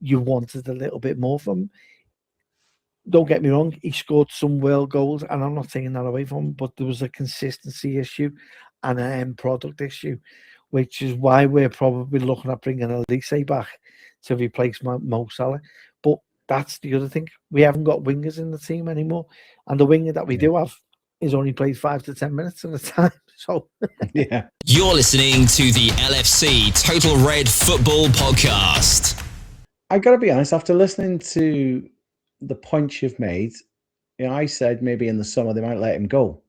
you wanted a little bit more from him. Don't get me wrong, he scored some world goals, and I'm not taking that away from him, but there was a consistency issue and an end product issue, which is why we're probably looking at bringing Elise back to replace Mo Salah. But that's the other thing. We haven't got wingers in the team anymore, and the winger that we do have is only played 5 to 10 minutes at a time. So You're listening to the LFC Total Red Football Podcast. I got to be honest, after listening to the points you've made, I said maybe in the summer they might let him go.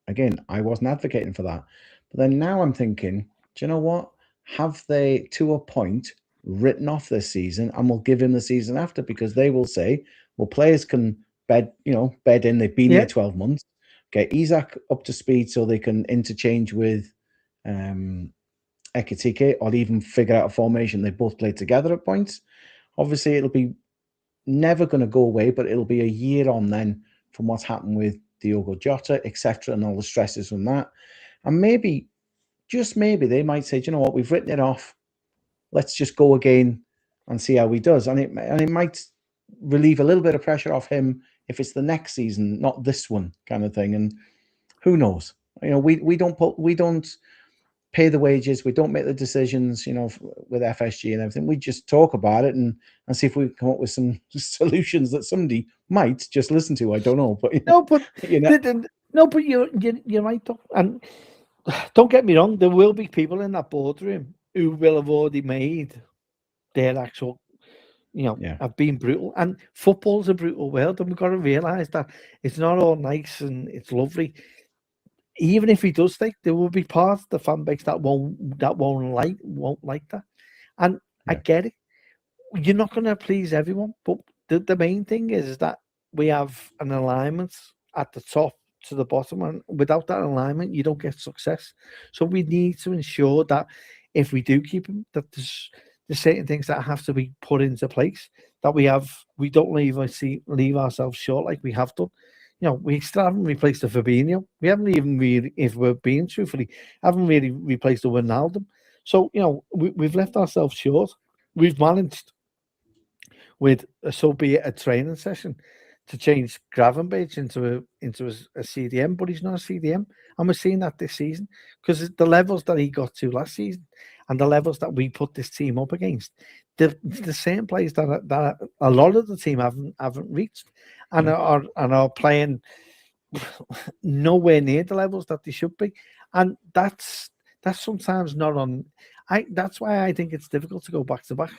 Again, I wasn't advocating for that. But then now I'm thinking, do you know what? Have they, to a point, written off this season, and we'll give him the season after, because they will say, well, players can bed in. They've been there 12 months. Get Isak up to speed so they can interchange with Ekitike, or even figure out a formation. They both play together at points. Obviously, it'll be never going to go away, but it'll be a year on then from what's happened with Diogo Jota, etc., and all the stresses from that. And maybe, just maybe, they might say, do you know what, we've written it off. Let's just go again and see how he does. And it might relieve a little bit of pressure off him if it's the next season, not this one, kind of thing. And Who knows? We don't pay the wages. We don't make the decisions, with FSG and everything. We just talk about it and see if we can come up with some solutions that somebody might just listen to. I don't know, but but you're right, though. And don't get me wrong, there will be people in that boardroom who will have already made their actual, have been brutal. And football's a brutal world, and we've got to realise that it's not all nice and it's lovely. Even if he does stay, there will be parts of the fan base that won't like that. And I get it. You're not going to please everyone, but the main thing is that we have an alignment at the top to the bottom, and without that alignment, you don't get success. So we need to ensure that if we do keep him, that there's certain things that have to be put into place, that we don't leave ourselves short like we have done. We still haven't replaced the Fabinho. We haven't even really, if we're being truthfully, haven't really replaced the Wijnaldum. So, we've left ourselves short. We've managed with a training session to change Gravenberch into a CDM, but he's not a CDM. And we're seeing that this season because the levels that he got to last season and the levels that we put this team up against, the same players that a lot of the team haven't reached and are playing nowhere near the levels that they should be. And that's sometimes not on. That's why I think it's difficult to go back to back,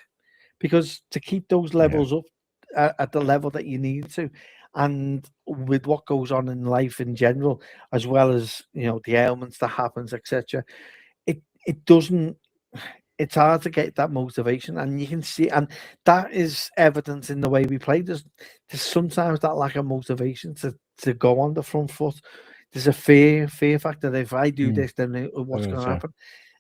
because to keep those levels up at the level that you need to, and with what goes on in life in general, as well as the ailments that happens, etc. It doesn't. It's hard to get that motivation, and you can see, and that is evidence in the way we play. There's sometimes that lack of motivation to go on the front foot. There's a fear factor that if I do this, then what's going to happen?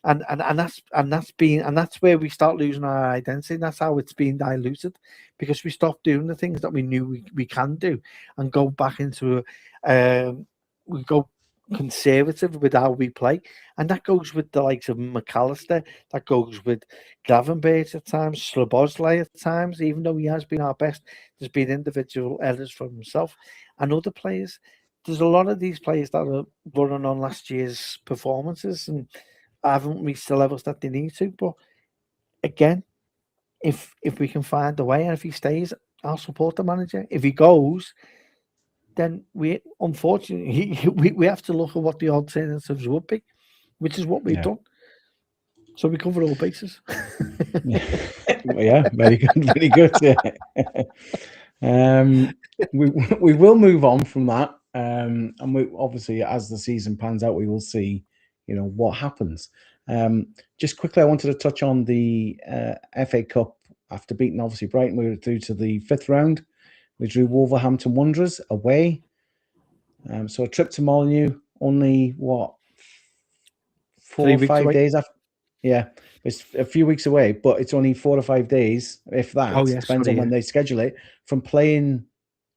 And that's where we start losing our identity. That's how it's being diluted, because we stop doing the things that we knew we can do and go back into we go conservative with how we play, and that goes with the likes of McAllister, that goes with Gravenberch at times, Szoboszlai at times. Even though he has been our best, there's been individual errors from himself and other players. There's a lot of these players that are running on last year's performances and haven't reached the levels that they need to. But again, if we can find a way, and if he stays, I'll support the manager. If he goes, then we unfortunately we have to look at what the alternatives would be, which is what we've done. So we cover all bases. Yeah, very good, very good. We will move on from that, and we obviously, as the season pans out, we will see, what happens. Just quickly, I wanted to touch on the FA Cup. After beating obviously Brighton, we were through to the 5th round. We drew Wolverhampton Wanderers away. So a trip to Molineux, only 4 or 5 days after. Yeah, it's a few weeks away, but it's only 4 or 5 days, if that. Depends on when they schedule it, from playing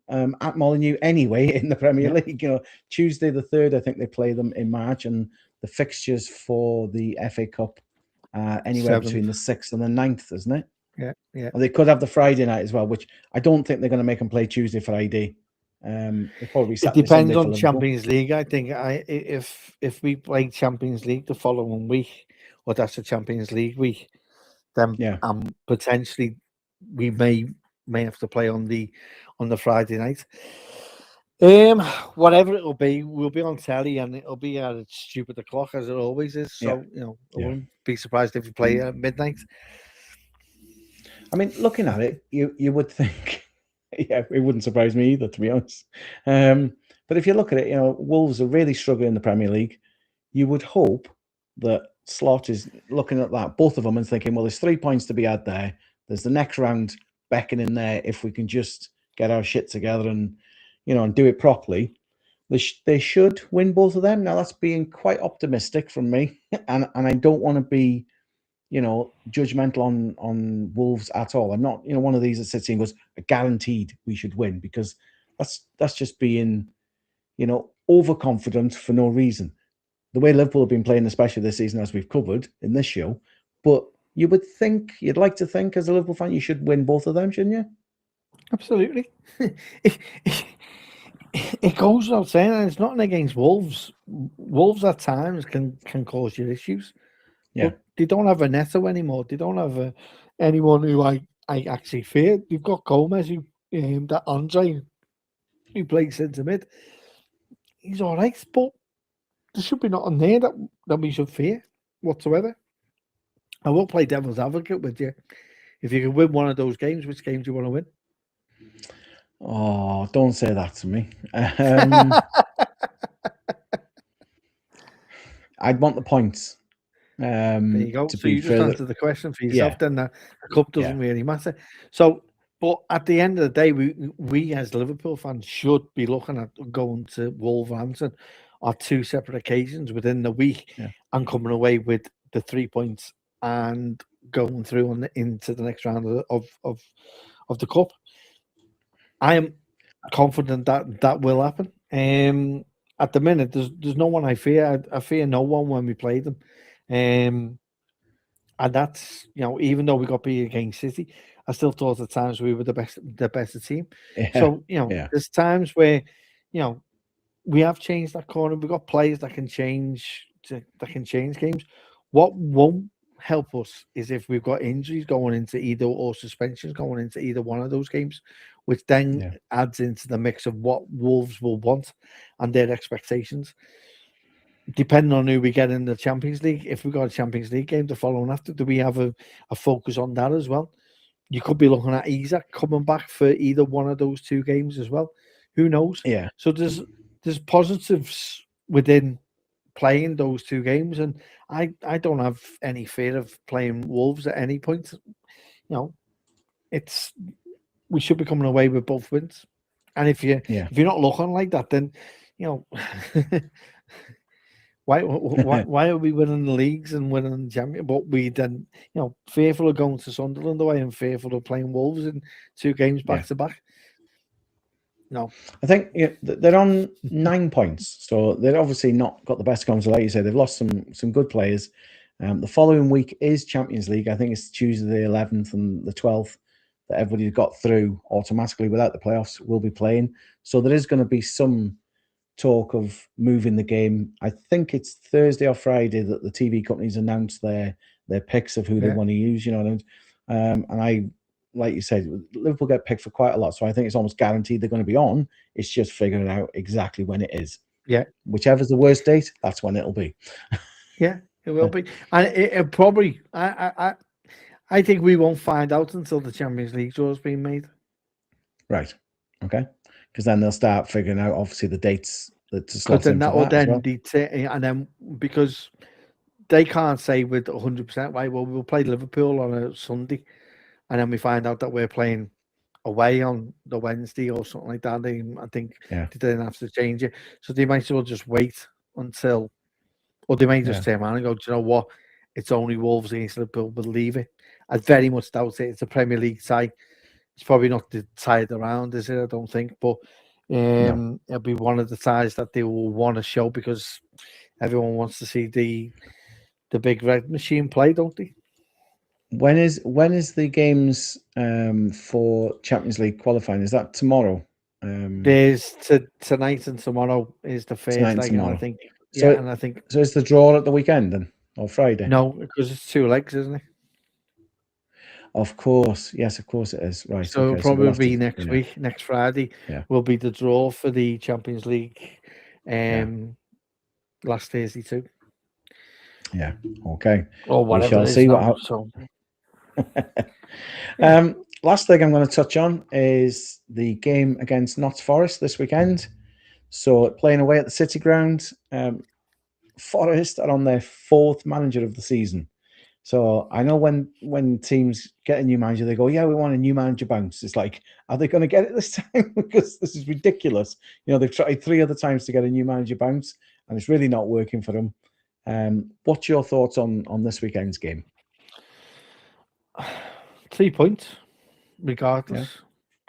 at Molineux anyway in the Premier League. Tuesday the 3rd, I think they play them in March, and the fixtures for the FA Cup anywhere between the 6th and the 9th, isn't it? Yeah. Or they could have the Friday night as well, which I don't think they're going to make them play Tuesday, Friday. Probably it depends on Champions League. I think if we play Champions League the following week, or that's the Champions League week, then potentially we may have to play on the Friday night. Whatever it will be, we'll be on telly, and it'll be at a stupid o'clock as it always is. So I wouldn't be surprised if we play at midnight. I mean, looking at it, you would think, it wouldn't surprise me either, to be honest. But if you look at it, Wolves are really struggling in the Premier League. You would hope that Slot is looking at that, both of them, and thinking, well, there's 3 points to be had there. There's the next round beckoning there if we can just get our shit together and, and do it properly. They should win both of them. Now, that's being quite optimistic from me, and I don't want to be judgmental on Wolves at all. I'm not, one of these that sits here and goes, guaranteed we should win, because that's just being, overconfident for no reason. The way Liverpool have been playing, especially this season, as we've covered in this show. But you'd like to think, as a Liverpool fan, you should win both of them, shouldn't you? Absolutely. it goes without saying, and it's nothing against Wolves. Wolves at times can cause you issues. Yeah. But they don't have a Neto anymore. They don't have anyone who I actually fear. You've got Gomez, that Andre, who plays centre mid. He's all right, but there should be nothing there that we should fear whatsoever. I will play devil's advocate with you. If you can win one of those games, which games do you want to win? Oh, don't say that to me. I'd want the points. There you go. So you just answered the question for yourself. Then the cup doesn't really matter. So, but at the end of the day, we as Liverpool fans should be looking at going to Wolverhampton on 2 separate occasions within the week and coming away with the 3 points and going through into the next round of the cup. I am confident that will happen. At the minute, there's no one I fear. I fear no one when we play them. And that's, even though we got beat against City, I still thought at times we were the better team. Yeah. So, there's times where, we have changed that corner. We've got players that can change games. What won't help us is if we've got injuries going into either or suspensions going into either one of those games, which then adds into the mix of what Wolves will want and their expectations. Depending on who we get in the Champions League, if we've got a Champions League game the following after, do we have a focus on that as well? You could be looking at Isak coming back for either one of those 2 games as well. Who knows? Yeah. So there's positives within playing those 2 games, and I don't have any fear of playing Wolves at any point. We should be coming away with both wins. And if you're not looking like that, then why are we winning the leagues and winning the champion? But we then, fearful of going to Sunderland away and fearful of playing Wolves in 2 games back to back. No, I think they're on 9 points, so they've obviously not got the best comms. Like you said, they've lost some good players. The following week is Champions League. I think it's Tuesday the 11th and the 12th that everybody who got through automatically without the playoffs will be playing. So there is going to be some talk of moving the game. I think it's Thursday or Friday that the TV companies announce their picks of who they want to use. You know what I mean? And I, like you said, Liverpool get picked for quite a lot, so I think it's almost guaranteed they're going to be on. It's just figuring out exactly when it is. Yeah, whichever's the worst date, that's when it'll be. Yeah, it will be, and it probably. I think we won't find out until the Champions League draw has been made. Right. Okay. Because then they'll start figuring out, obviously, the dates to slot in for that as well. And then because they can't say with 100%, right, well, we'll play Liverpool on a Sunday, and then we find out that we're playing away on the Wednesday or something like that. I think they didn't have to change it. So they might as well just wait until, or they may just turn around and go, do you know what? It's only Wolves against Liverpool, but leave it. I very much doubt it. It's a Premier League tie. It's probably not the tie around, is it? I don't think. But it'll be one of the ties that they will want to show because everyone wants to see the big red machine play, don't they? When is the games for Champions League qualifying? Is that tomorrow? There's tonight and tomorrow is the first leg, I think. So, and I think so. Is the draw at the weekend then, or Friday? No, because it's 2 legs, isn't it? Of course, yes, of course it is. Right. So it'll probably be next week, next Friday. Will be the draw for the Champions League. Last Thursday too. Yeah. Okay. Or whatever. We shall see what happens. Last thing I'm going to touch on is the game against Notts Forest this weekend. So playing away at the City Ground, Forest are on their 4th manager of the season. So I know when teams get a new manager, they go, yeah, we want a new manager bounce. It's like, are they going to get it this time? Because this is ridiculous. They've tried 3 other times to get a new manager bounce, and it's really not working for them. What's your thoughts on this weekend's game? 3 points, regardless.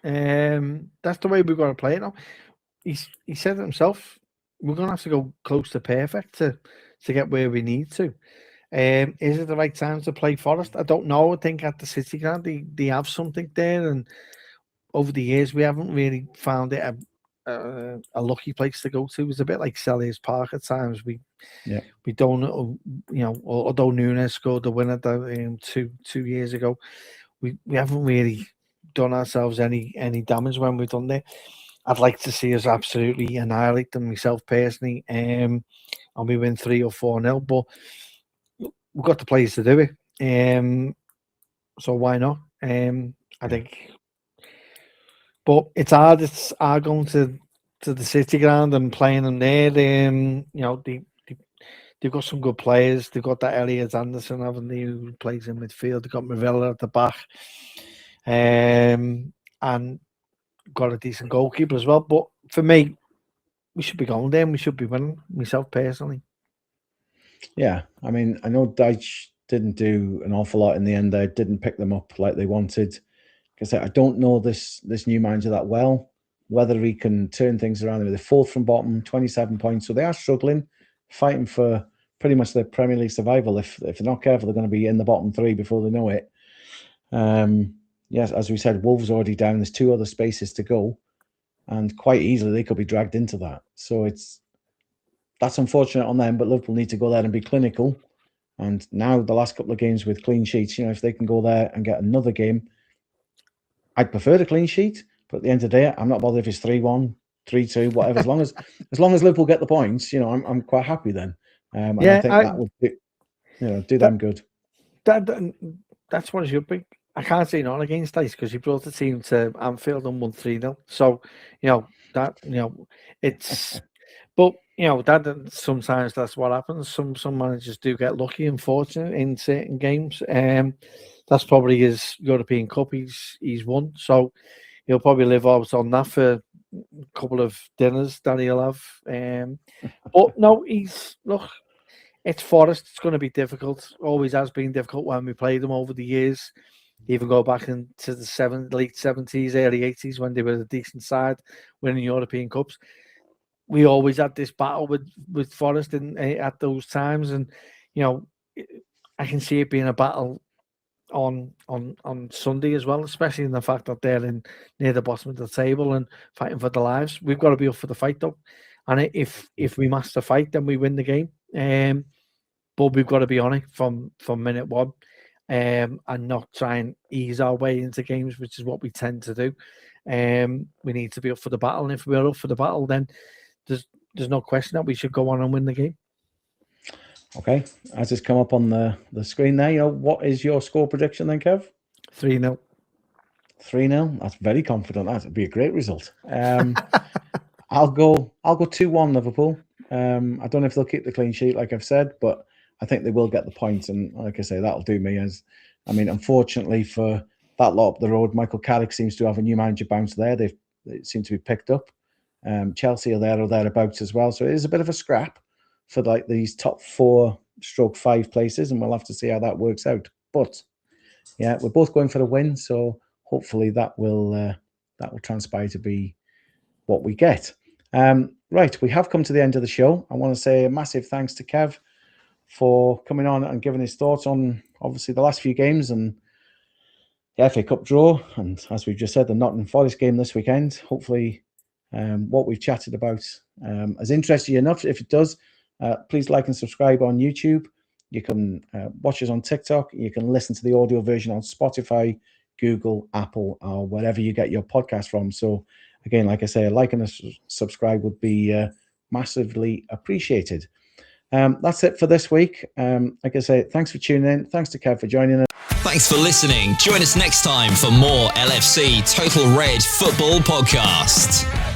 That's the way we've got to play it now. He said it himself. We're going to have to go close to perfect to get where we need to. Is it the right time to play Forest? I don't know. I think at the City Ground they have something there, and over the years we haven't really found it a lucky place to go to. It was a bit like Selhurst Park at times. We don't, although Nunes scored the winner 2 years ago, we haven't really done ourselves any damage when we've done there. I'd like to see us absolutely annihilate them myself personally, and we win 3 or 4-0. But we've got the players to do it, so why not? I think. But it's hard. It's hard going to the City ground and playing them there. They've got some good players. They've got that Elliot Anderson, haven't they, who plays in midfield. They've got Mavella at the back, and got a decent goalkeeper as well. But for me, we should be going there and we should be winning, myself personally. Yeah, I mean, I know Dyche didn't do an awful lot in the end. They didn't pick them up like they wanted. Because I don't know this new manager that well, whether he can turn things around. They're 4th from bottom, 27 points. So they are struggling, fighting for pretty much their Premier League survival. If they're not careful, they're going to be in the bottom 3 before they know it. Yes, as we said, Wolves already down. There's 2 other spaces to go. And quite easily, they could be dragged into that. So that's unfortunate on them, but Liverpool need to go there and be clinical. And now the last couple of games with clean sheets, if they can go there and get another game, I'd prefer the clean sheet, but at the end of the day, I'm not bothered if it's 3-1, 3-2, whatever. As long as Liverpool get the points, I'm quite happy then. And I think that would do them good. That's what it should be. I can't say not against Dyche because he brought the team to Anfield and won 3-0. So it's. But that sometimes that's what happens. Some managers do get lucky and fortunate in certain games. That's probably his European Cup he's won. So he'll probably live out on that for a couple of dinners that he'll have. But no, it's Forest. It's going to be difficult. Always has been difficult when we played them over the years. Even go back into the late 70s, early 80s when they were a decent side, winning European Cups. We always had this battle with Forest at those times. And, I can see it being a battle on Sunday as well, especially in the fact that they're near the bottom of the table and fighting for their lives. We've got to be up for the fight though, and if we master the fight, then we win the game. But we've got to be on it from minute one, and not try and ease our way into games, which is what we tend to do. We need to be up for the battle, and if we're up for the battle, then there's no question that we should go on and win the game. Okay, as it's come up on the screen there, what is your score prediction then, Kev? 3-0. 3-0. That's very confident. That'd be a great result. I'll go 2-1 Liverpool. I don't know if they'll keep the clean sheet, like I've said, but I think they will get the points. And like I say, that'll do me. Unfortunately for that lot up the road, Michael Carrick seems to have a new manager bounce there. They seem to be picked up. Chelsea are there or thereabouts as well. So it is a bit of a scrap for like these top 4/5 places, and we'll have to see how that works out. But yeah, we're both going for the win, so hopefully that will transpire to be what we get. Right, we have come to the end of the show. I want to say a massive thanks to Kev for coming on and giving his thoughts on obviously the last few games and the FA Cup draw, and as we've just said, the Nottingham Forest game this weekend. Hopefully what we've chatted about has interested you enough. If it does, please like and subscribe on YouTube. You can watch us on TikTok. You can listen to the audio version on Spotify, Google, Apple, or wherever you get your podcast from. So again, like I say, a like and a subscribe would be massively appreciated. That's it for this week. Like I say, thanks for tuning in. Thanks to Kev for joining us. Thanks for listening. Join us next time for more LFC Total Red Football Podcast.